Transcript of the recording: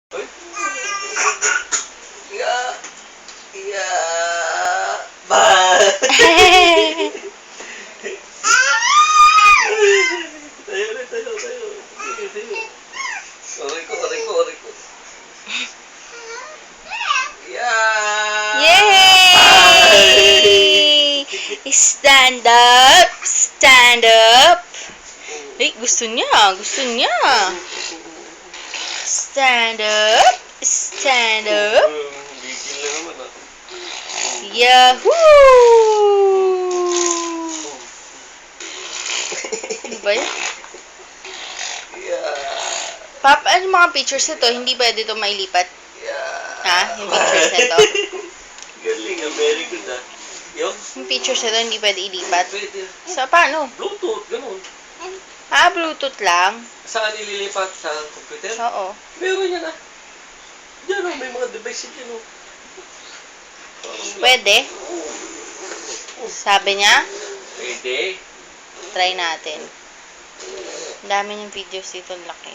Uy. Yeah. Yeah. Ba. Tayo na, tayo. Tayo, tayo. Aray ko. Yeah. Yay! Stand up! Stand up! Eh, gusto niya. Stand up! Stand up! Bigil na naman ah. Yahoo! Ano ba yun? Yeah. Pap, ano yung mga pictures nito? Hindi ba dito mailipat? Yeah. Ha? Yung pictures nito? Galing ah, very good ah. Yung? Yung pictures nito hindi pwede ilipat? Pwede. Sa paano? Bluetooth, ganun. Ah, Bluetooth lang? Saan ililipat? Sa computer? Oo. Meron yan ah. Diyan oh, may mga device yan oh. Pwede? Sabi niya? Pwede. Try natin. Ang dami ng videos dito, laki.